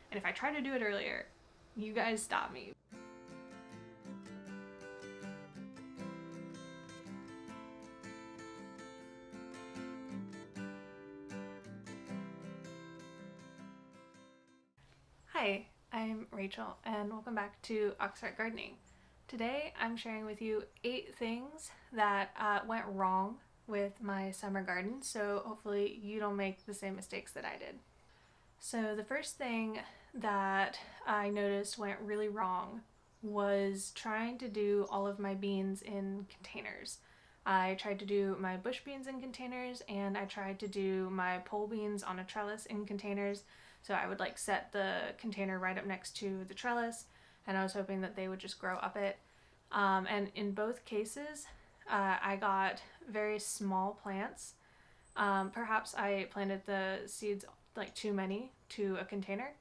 And if I try to do it earlier, you guys stop me. Hi, I'm Rachel and welcome back to Auxhart Gardening. Today I'm sharing with you 8 things that went wrong with my summer garden, so hopefully you don't make the same mistakes that I did. So the first thing that I noticed went really wrong was trying to do all of my beans in containers. I tried to do my bush beans in containers, and I tried to do my pole beans on a trellis in containers. So I would like set the container right up next to the trellis, and I was hoping that they would just grow up it. And in both cases, I got very small plants. Perhaps I planted the seeds like too many to a container,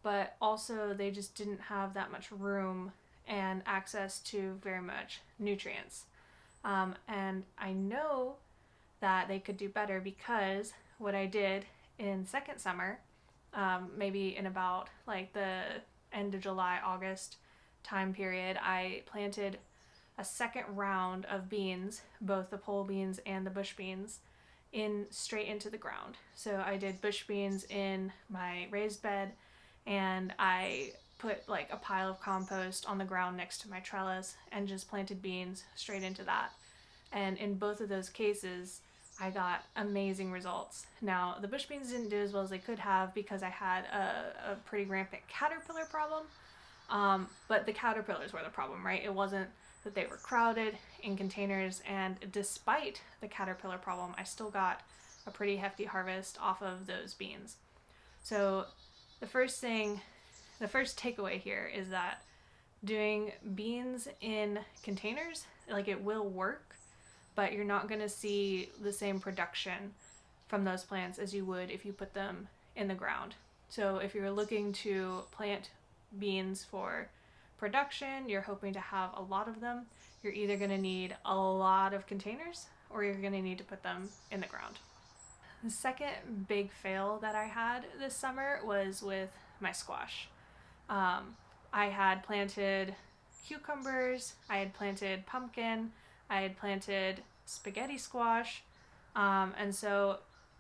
but also they just didn't have that much room and access to very much nutrients. And I know that they could do better because what I did in second summer, maybe in about like the end of July, August time period, I planted a second round of beans, both the pole beans and the bush beans, straight into the ground. So I did bush beans in my raised bed, and I put like a pile of compost on the ground next to my trellis and just planted beans straight into that. And in both of those cases, I got amazing results. Now, the bush beans didn't do as well as they could have because I had a pretty rampant caterpillar problem, but the caterpillars were the problem, right? It wasn't that they were crowded in containers, and despite the caterpillar problem, I still got a pretty hefty harvest off of those beans. So the first takeaway here is that doing beans in containers, like, it will work, but you're not going to see the same production from those plants as you would if you put them in the ground. So if you're looking to plant beans for production, you're hoping to have a lot of them, you're either going to need a lot of containers or you're going to need to put them in the ground. The second big fail that I had this summer was with my squash. I had planted cucumbers, I had planted pumpkin, I had planted spaghetti squash, and so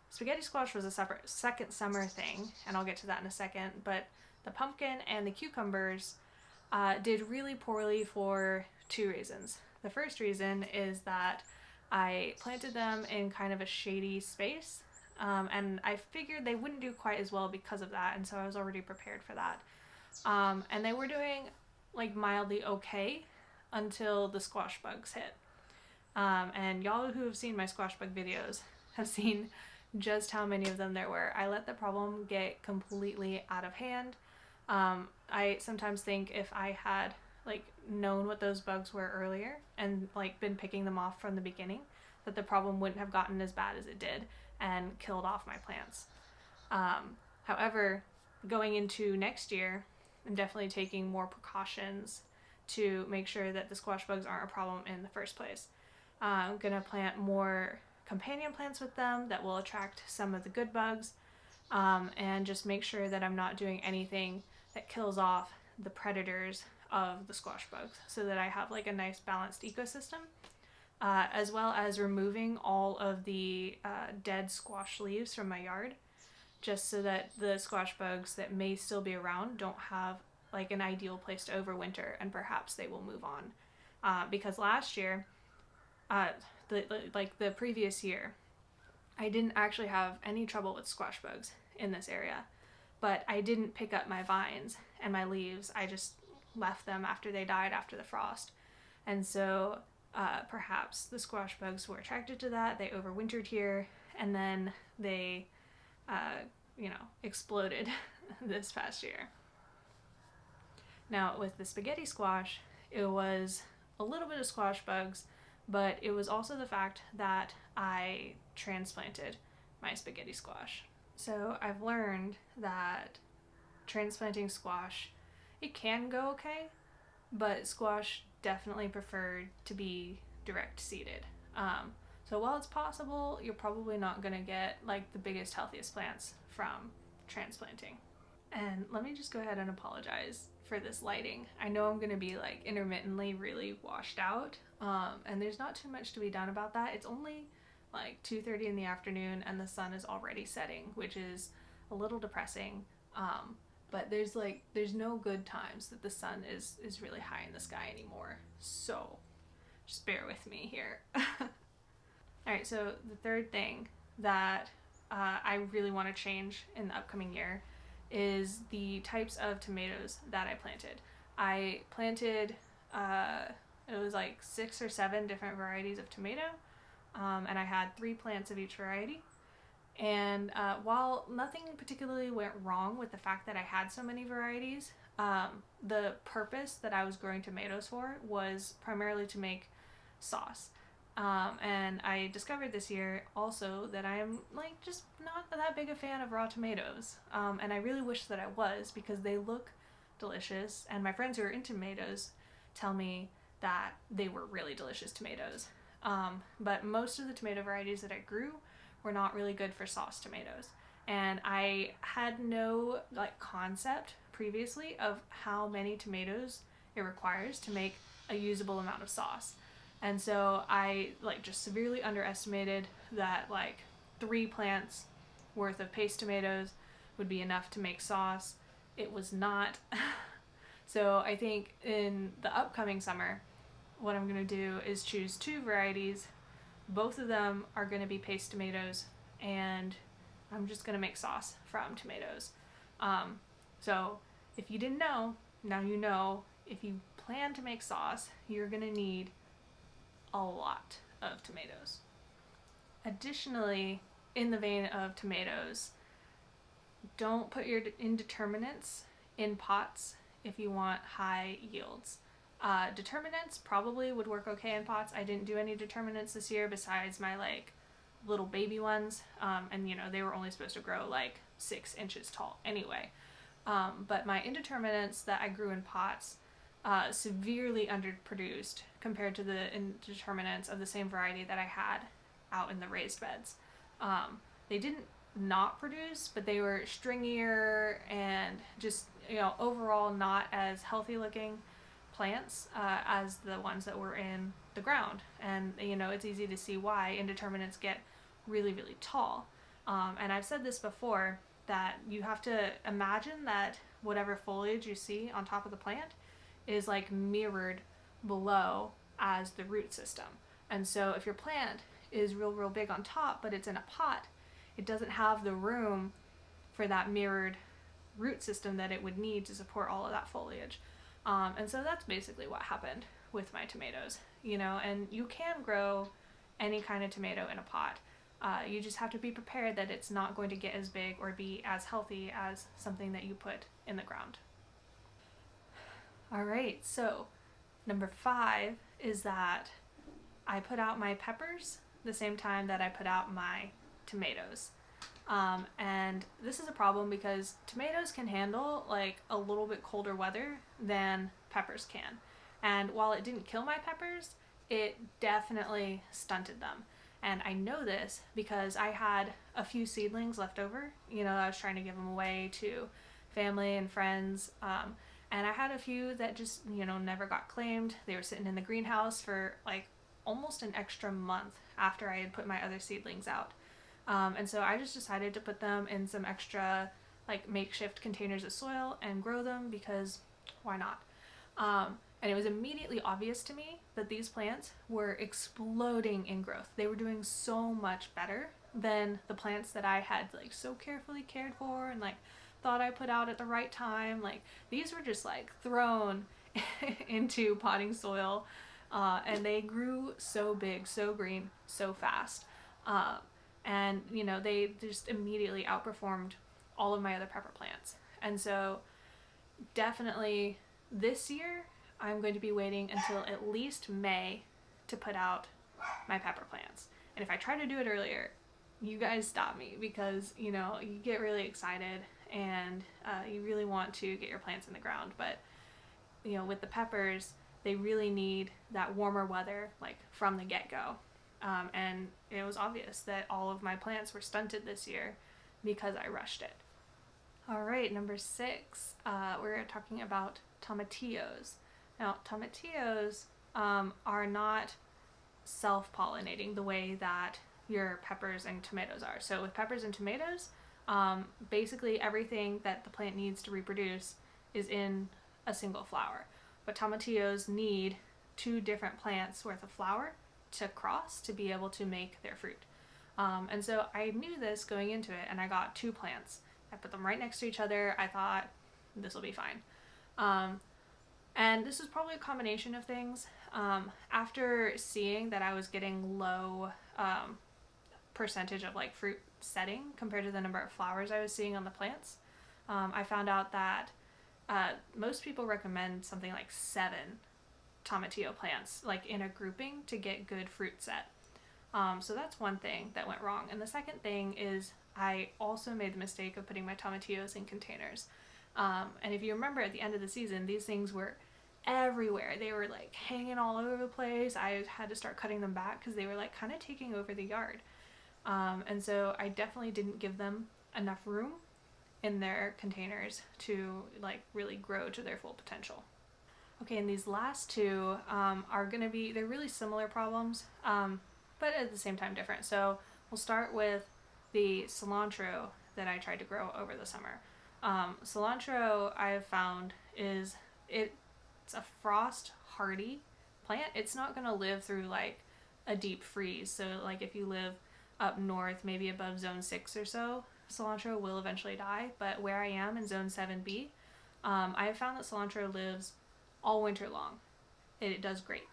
spaghetti squash was a second summer thing, and I'll get to that in a second, but the pumpkin and the cucumbers did really poorly for 2 reasons. The first reason is that I planted them in kind of a shady space, and I figured they wouldn't do quite as well because of that, and so I was already prepared for that. And they were doing like mildly okay until the squash bugs hit. And y'all who have seen my squash bug videos have seen just how many of them there were. I let the problem get completely out of hand. I sometimes think if I had like known what those bugs were earlier and like been picking them off from the beginning, that the problem wouldn't have gotten as bad as it did and killed off my plants. However, going into next year, I'm definitely taking more precautions to make sure that the squash bugs aren't a problem in the first place. I'm gonna plant more companion plants with them that will attract some of the good bugs, and just make sure that I'm not doing anything that kills off the predators of the squash bugs, so that I have like a nice balanced ecosystem, as well as removing all of the dead squash leaves from my yard, just so that the squash bugs that may still be around don't have like an ideal place to overwinter, and perhaps they will move on. Because last year, the previous year, I didn't actually have any trouble with squash bugs in this area, but I didn't pick up my vines and my leaves. I just left them after they died after the frost. And so perhaps the squash bugs were attracted to that, they overwintered here, and then they exploded this past year. Now with the spaghetti squash, it was a little bit of squash bugs, but it was also the fact that I transplanted my spaghetti squash. So I've learned that transplanting squash, it can go okay, but squash definitely preferred to be direct seeded. So while it's possible, you're probably not gonna get like the biggest, healthiest plants from transplanting. And let me just go ahead and apologize for this lighting. I know I'm gonna be like intermittently really washed out, and there's not too much to be done about that. It's only like 2:30 in the afternoon and the sun is already setting, which is a little depressing. But there's no good times that the sun is really high in the sky anymore. So just bear with me here. All right, so the third thing that I really want to change in the upcoming year is the types of tomatoes that I planted. I planted, it was like 6 or 7 different varieties of tomato, and I had 3 plants of each variety. And while nothing particularly went wrong with the fact that I had so many varieties, the purpose that I was growing tomatoes for was primarily to make sauce. And I discovered this year also that I'm like just not that big a fan of raw tomatoes. And I really wish that I was, because they look delicious, and my friends who are into tomatoes tell me that they were really delicious tomatoes. But most of the tomato varieties that I grew were not really good for sauce tomatoes. And I had no like concept previously of how many tomatoes it requires to make a usable amount of sauce. And so I like just severely underestimated that like 3 plants worth of paste tomatoes would be enough to make sauce. It was not. So I think in the upcoming summer, what I'm gonna do is choose 2 varieties. Both of them are gonna be paste tomatoes, and I'm just gonna make sauce from tomatoes. So if you didn't know, now you know. If you plan to make sauce, you're gonna need a lot of tomatoes. Additionally, in the vein of tomatoes, don't put your indeterminants in pots if you want high yields. Determinants probably would work okay in pots. I didn't do any determinants this year besides my like little baby ones, and you know they were only supposed to grow like 6 inches tall anyway. But my indeterminants that I grew in pots severely underproduced compared to the indeterminants of the same variety that I had out in the raised beds. They didn't not produce, but they were stringier and just, you know, overall not as healthy looking plants as the ones that were in the ground. And you know, it's easy to see why indeterminants get really, really tall. And I've said this before, that you have to imagine that whatever foliage you see on top of the plant is like mirrored below as the root system. And so if your plant is real big on top, but it's in a pot, it doesn't have the room for that mirrored root system that it would need to support all of that foliage. And so that's basically what happened with my tomatoes, you know. And you can grow any kind of tomato in a pot. You just have to be prepared that it's not going to get as big or be as healthy as something that you put in the ground. All right, so number 5 is that I put out my peppers the same time that I put out my tomatoes. And this is a problem because tomatoes can handle like a little bit colder weather than peppers can. And while it didn't kill my peppers, it definitely stunted them. And I know this because I had a few seedlings left over. You know, I was trying to give them away to family and friends. And I had a few that just, you know, never got claimed. They were sitting in the greenhouse for like almost an extra month after I had put my other seedlings out. And so I just decided to put them in some extra like makeshift containers of soil and grow them because why not? And it was immediately obvious to me that these plants were exploding in growth. They were doing so much better than the plants that I had like so carefully cared for and like thought I put out at the right time. Like these were just like thrown into potting soil, and they grew so big, so green, so fast. And you know, they just immediately outperformed all of my other pepper plants. And so definitely this year I'm going to be waiting until at least May to put out my pepper plants. And if I try to do it earlier, you guys stop me, because you know, you get really excited and you really want to get your plants in the ground. But you know, with the peppers, they really need that warmer weather like from the get-go. And it was obvious that all of my plants were stunted this year because I rushed it. All right, number 6, we're talking about tomatillos. Now, tomatillos are not self-pollinating the way that your peppers and tomatoes are. So with peppers and tomatoes, basically everything that the plant needs to reproduce is in a single flower. But tomatillos need 2 different plants worth of flower to cross to be able to make their fruit. And so I knew this going into it, and I got 2 plants. I put them right next to each other. I thought, this will be fine. And this was probably a combination of things. After seeing that I was getting low percentage of like fruit setting compared to the number of flowers I was seeing on the plants, I found out that most people recommend something like 7 tomatillo plants, like in a grouping, to get good fruit set. So that's one thing that went wrong. And the second thing is I also made the mistake of putting my tomatillos in containers. And if you remember at the end of the season, these things were everywhere. They were like hanging all over the place. I had to start cutting them back because they were like kind of taking over the yard. And so I definitely didn't give them enough room in their containers to like really grow to their full potential. Okay, and these last 2 are going to be, they're really similar problems, but at the same time different. So we'll start with the cilantro that I tried to grow over the summer. Cilantro, I have found, it's a frost hardy plant. It's not going to live through like a deep freeze. So like if you live up north, maybe above zone 6 or so, cilantro will eventually die. But where I am in zone 7B, I have found that cilantro lives all winter long. It does great.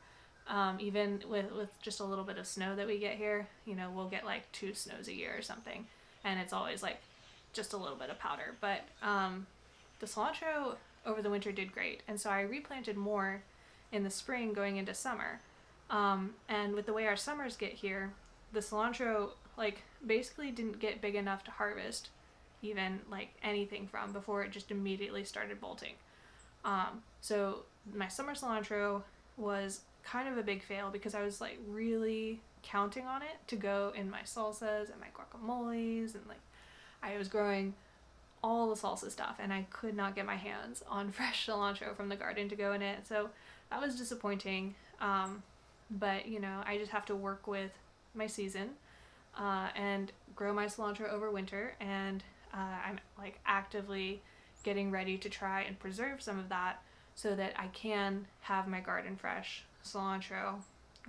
Even with just a little bit of snow that we get here, you know, we'll get like 2 snows a year or something, and it's always like just a little bit of powder. But the cilantro over the winter did great, and so I replanted more in the spring going into summer. And with the way our summers get here, the cilantro like basically didn't get big enough to harvest even like anything from before it just immediately started bolting. So my summer cilantro was kind of a big fail because I was like really counting on it to go in my salsas and my guacamoles, and like I was growing all the salsa stuff and I could not get my hands on fresh cilantro from the garden to go in it. So that was disappointing. But you know, I just have to work with my season and grow my cilantro over winter, and I'm like actively getting ready to try and preserve some of that so that I can have my garden fresh cilantro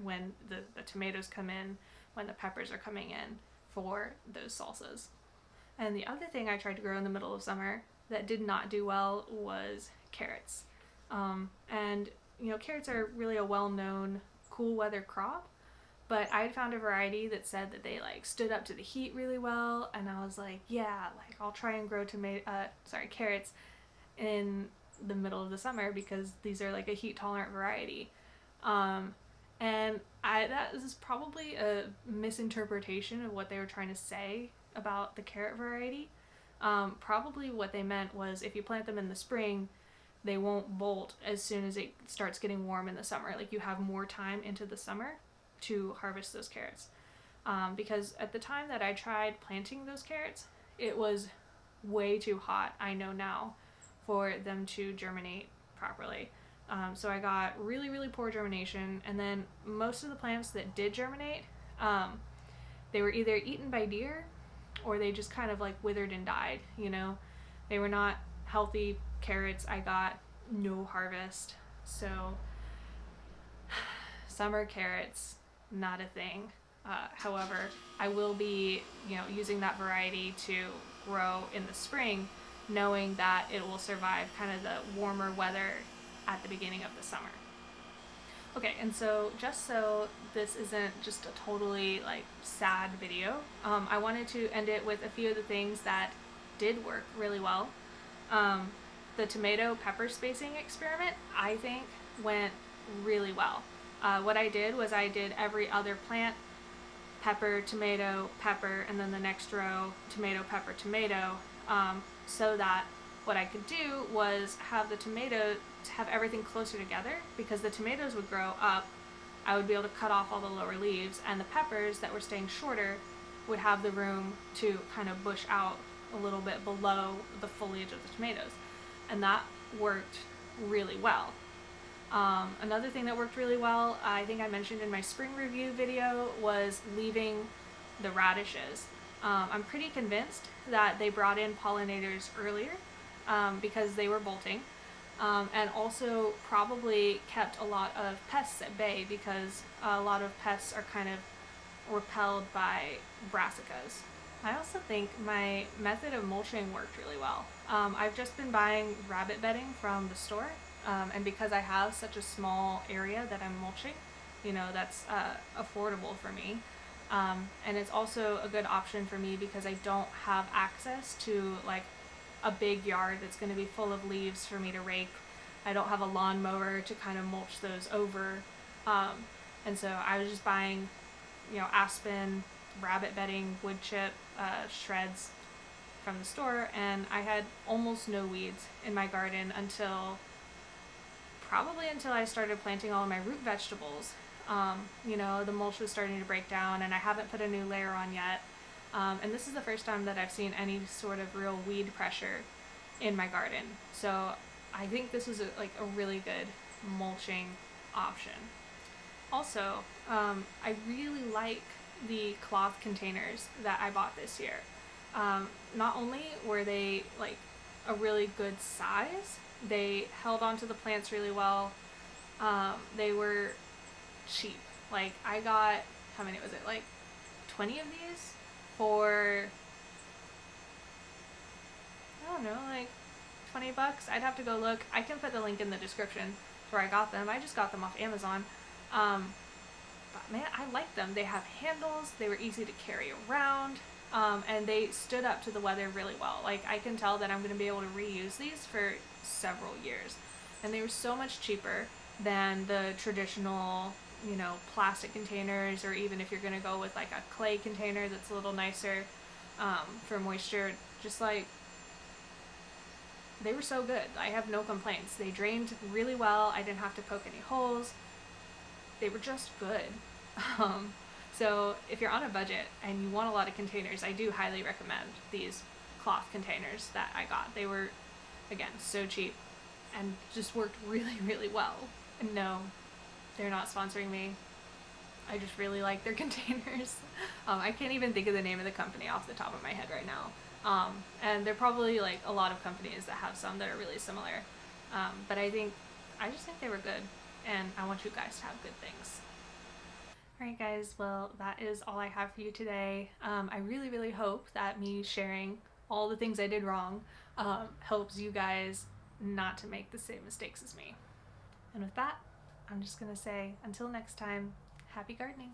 when the tomatoes come in, when the peppers are coming in for those salsas. And the other thing I tried to grow in the middle of summer that did not do well was carrots. And you know, carrots are really a well-known cool weather crop, but I had found a variety that said that they like stood up to the heat really well, and I was like, yeah, like I'll try and grow carrots in the middle of the summer because these are like a heat tolerant variety. And that is probably a misinterpretation of what they were trying to say about the carrot variety. Probably what they meant was if you plant them in the spring, they won't bolt as soon as it starts getting warm in the summer. Like you have more time into the summer to harvest those carrots. Because at the time that I tried planting those carrots, it was way too hot, I know now, for them to germinate properly. So I got really, really poor germination, and then most of the plants that did germinate, they were either eaten by deer or they just kind of like withered and died, you know? They were not healthy carrots. I got no harvest. So summer carrots, not a thing. However, I will be, you know, using that variety to grow in the spring, knowing that it will survive kind of the warmer weather at the beginning of the summer. Okay, and so just so this isn't just a totally like sad video, I wanted to end it with a few of the things that did work really well. The tomato pepper spacing experiment, I think, went really well. What I did was I did every other plant, pepper, tomato, pepper, and then the next row, tomato, pepper, tomato, so that what I could do was have the tomato have everything closer together, because the tomatoes would grow up, I would be able to cut off all the lower leaves, and the peppers that were staying shorter would have the room to kind of bush out a little bit below the foliage of the tomatoes, and that worked really well. Another thing that worked really well, I think I mentioned in my spring review video, was leaving the radishes. I'm pretty convinced that they brought in pollinators earlier because they were bolting, and also probably kept a lot of pests at bay because a lot of pests are kind of repelled by brassicas. I also think my method of mulching worked really well. I've just been buying rabbit bedding from the store, and because I have such a small area that I'm mulching, you know, that's affordable for me. And it's also a good option for me because I don't have access to like a big yard that's going to be full of leaves for me to rake. I don't have a lawnmower to kind of mulch those over. And so I was just buying, you know, aspen, rabbit bedding, wood chip, shreds from the store, and I had almost no weeds in my garden until I started planting all of my root vegetables. You know, the mulch was starting to break down, and I haven't put a new layer on yet. And this is the first time that I've seen any sort of real weed pressure in my garden. So I think this is like a really good mulching option. Also, I really like the cloth containers that I bought this year. Not only were they like a really good size, they held onto the plants really well. They were cheap. Like I got, how many was it? Like 20 of these for, I don't know, like $20. I'd have to go look. I can put the link in the description where I got them. I just got them off Amazon. But man, I like them. They have handles, they were easy to carry around, and they stood up to the weather really well. Like I can tell that I'm going to be able to reuse these for several years. And they were so much cheaper than the traditional, you know, plastic containers, or even if you're going to go with like a clay container that's a little nicer for moisture. Just like, they were so good. I have no complaints. They drained really well. I didn't have to poke any holes. They were just good. So if you're on a budget and you want a lot of containers, I do highly recommend these cloth containers that I got. They were, again, so cheap and just worked really, really well. And no, they're not sponsoring me. I just really like their containers. I can't even think of the name of the company off the top of my head right now. And there are probably like a lot of companies that have some that are really similar. But I just think they were good, and I want you guys to have good things. Alright guys, well that is all I have for you today. I really, really hope that me sharing all the things I did wrong helps you guys not to make the same mistakes as me. And with that, I'm just gonna say, until next time, happy gardening!